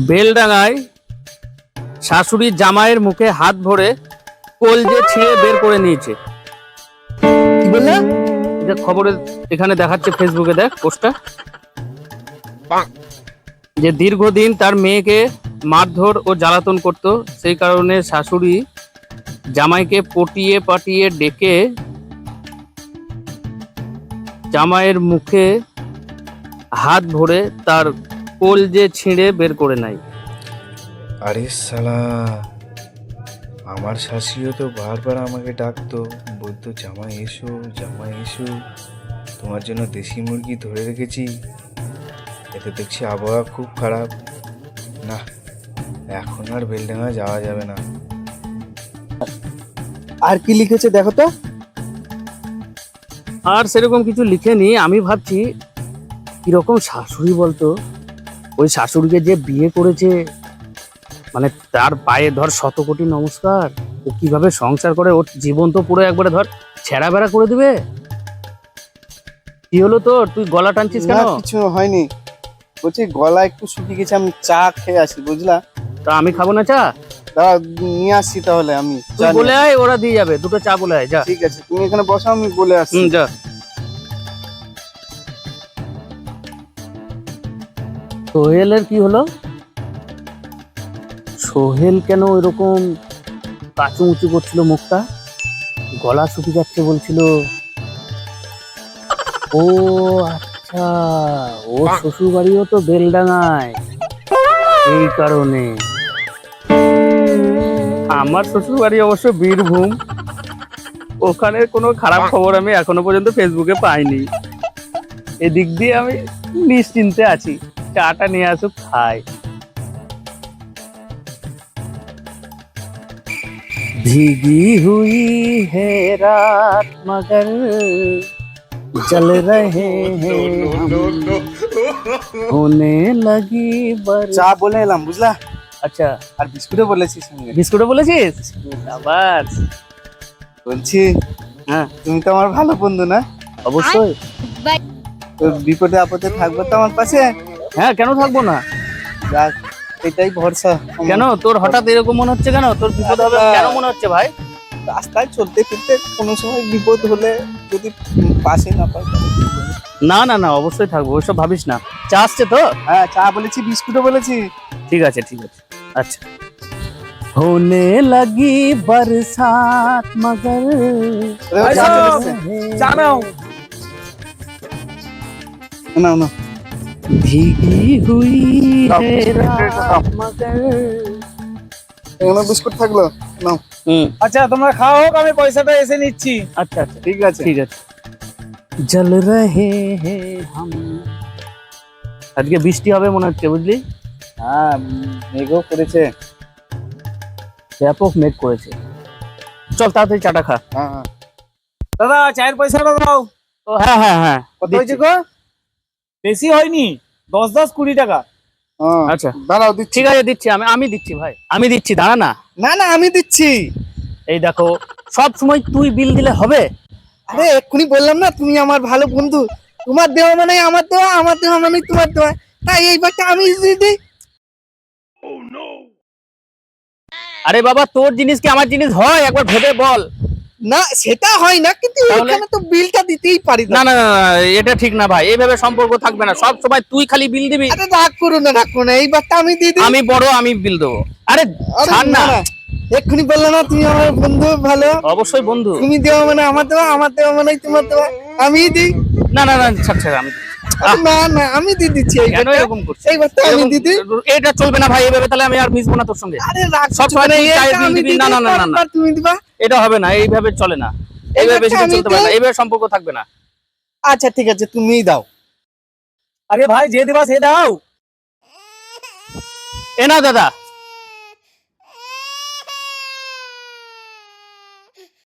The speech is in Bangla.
বেলডাঙায় শাশুড়ি জামাইয়ের মুখে হাত ভরে কলজে ছিঁড়ে বের করে নিয়েছে। কি বললে? এটা খবরে এখানে দেখাচ্ছে, ফেসবুকে দেখ পোস্টটা, যে দীর্ঘদিন তার মেয়েকে মারধর ও জ্বালাতন করত, সেই কারণে শাশুড়ি জামাইকে পটিয়ে পাটিয়ে ডেকে জামাইয়ের মুখে হাত ভরে তার কলজে ছিঁড়ে বের করে নেয়। আরে শালা, আমার শাশুড়িও তো বারবার আমাকে ডাকতো, বলতো জামাই এসো জামাই এসো, তোমার জন্য দেশি মুরগি ধরে রেখেছি। এতে দেখছি আবহাওয়া খুব খারাপ, না এখন আর বেলডাঙা যাওয়া যাবে না। আর কি লিখেছে দেখো তো। আর সেরকম কিছু লিখেনি। আমি ভাবছি কিরকম শাশুড়ি বলতো, ওই শাশুড়িকে যে বিয়ে করেছে, মানে তার পায়ে ধর 100 কোটি নমস্কার। ও কিভাবে সংসার করে, ওর জীবন তো পুরো একবারে ধর ছেঁড়া বেড়া করে দিবে। কি হলো তোর, তুই গলা টানছিস না কেন? কিছু হয়নি, বলছি গলা একটু শুকিয়ে গেছে, আমি চা খেয়ে আসি বুঝলা। তা আমি খাবো না চা? দাঁড়াও নিয়ে আসছি তাহলে, আমি তুই চা বলে নিয়ে আয়, ওরা দিয়ে যাবে। দুটো চা বলে আয়, যা। আসি। ঠিক আছে তুমি এখানে বসো, আমি বলে আসছি। যা। সোহেলের কি হলো? সোহেল কেন এরকম কাঁচু উঁচু করছিল মুখটা, গলা শুকিয়ে যাচ্ছে বলছিল? ও আচ্ছা, ও শ্বশুর বাড়িও তো বেলডাঙায়, এই কারণে। আমার শ্বশুর বাড়ি অবশ্য বীরভূম, ওখানে কোনো খারাপ খবর আমি এখনো পর্যন্ত ফেসবুকে পাইনি। এদিক দিয়ে আমি নিশ্চিন্তে আছি। চাটা নিয়ে আসুক, খাই। भीगी हुई है रात मगर जल रहे हैं हम, होने लगी চা বলে এলাম বুঝলা। আচ্ছা, আর বিস্কুটও বলেছি সঙ্গে। বিস্কুটও বলেছিস? আবার বলছি হ্যাঁ, তুমি তো আমার ভালো বন্ধু না? অবশ্যই। তো বিপদে আপদে থাকবে তো আমার পাশে। হ্যাঁ, কেন থাকবো না? যাক, এটাই ভরসা। কেন তোর হঠাৎ এরকম মনে হচ্ছে? কেন তোর বিপদ হবে কেন মনে হচ্ছে ভাই? রাস্তায় চলতে ফিরতে কোনো সময় বিপদ হলে যদি পাশে না পাই তাহলে কি করব? না না না, অবশ্যই থাকবো, ওইসব ভাবিস না। চা আসছে তো? হ্যাঁ চা বলেছি, বিস্কুটও বলেছি। ঠিক আছে ঠিক আছে। আচ্ছা, होने लगी बरसात मगर ভাই চা চলে এসেছে। চা নাও। নাও নাও। भीगी हुई দাও, है বিস্কুট দাও। रात मगर। এখানে বিস্কুট থাকলো, নাও। আচ্ছা তোমরা খাও হোক, আমি পয়সাটা এসে নিচ্ছি। अच्छा अच्छा, ঠিক আছে। ঠিক আছে। জল রহে হে হাম। আজকে বৃষ্টি হবে মনে হচ্ছে, বুঝলি? হ্যাঁ মেঘও করেছে। ব্যাপক মেঘ করেছে। চল তাড়াতাড়ি চাটা খা। হ্যাঁ হ্যাঁ। দাদা চায়ের পয়সাটা দাও। ও হ্যাঁ হ্যাঁ হ্যাঁ, কত দিচ্ছি। হয়েছে গো? বেশি হয়নি, 10-20 টাকা। হ্যাঁ, আচ্ছা দাঁড়াও দিচ্ছি। ঠিক আছে, দিচ্ছি। আমি দিচ্ছি ভাই, আমি দিচ্ছি, দাঁড়া না। না না আমি দিচ্ছি। এই দেখো, সব সময় তুই বিল দিলে হবে? আরে এক্ষুনি বললাম না তুমি আমার ভালো বন্ধু, তোমার দেওয়া মানে আমার দেওয়া, আমার দেওয়া মানে তোমার দেওয়া, তাই এইবারটা আমি দিয়ে দিই। আরে বাবা, তোর জিনিস কি আমার জিনিস হয়? একবার ভেবে বল। না সেটা হয় না, কিন্তু তাহলে? এখানে তো বিলটা দিতেই পারি না না না না, এটা ঠিক না ভাই, এইভাবে সম্পর্ক থাকবে না। সব সময় তুই খালি বিল দিবি। আরে রাগ করো না, রাগ করো না, এইবারটা আমি দিয়ে দিই। আমি বড়, আমি বিল দেবো। আরে আরে ছাড় না না। না, এক্ষুনি বললো না তুমি আমার বন্ধু ভালো, অবশ্যই বন্ধু। তুমি দেওয়া মানে আমার দেওয়া, আমার দেওয়া মানে তোমার দেওয়া, আমি দিই। না না না, ছাড় ছাড়, আমি আরে না না আমি দিয়ে দিচ্ছি কেন এইবারটা। এরকম করছিস? এইবারটা আমি এরকম- দিয়ে দিই। এটা চলবে না ভাই, এইভাবে তাহলে আমি আর মিশবো না তোর সঙ্গে। আরে রাগ সব করছো সময় না, তুই চায়ের এইটা বিল আমি দিবি। দিয়ে না না দিই, না না না, পরেরবার তুমি দিবা। এটা হবে না, এইভাবে চলে না, এইভাবে বেশি দিন আমি চলতে পারে না, দিই। এইভাবে সম্পর্ক থাকবে না। আচ্ছা ঠিক আছে তুমিই দাও। আরে ভাই যে দেবা সে দাও। এ না দাদা,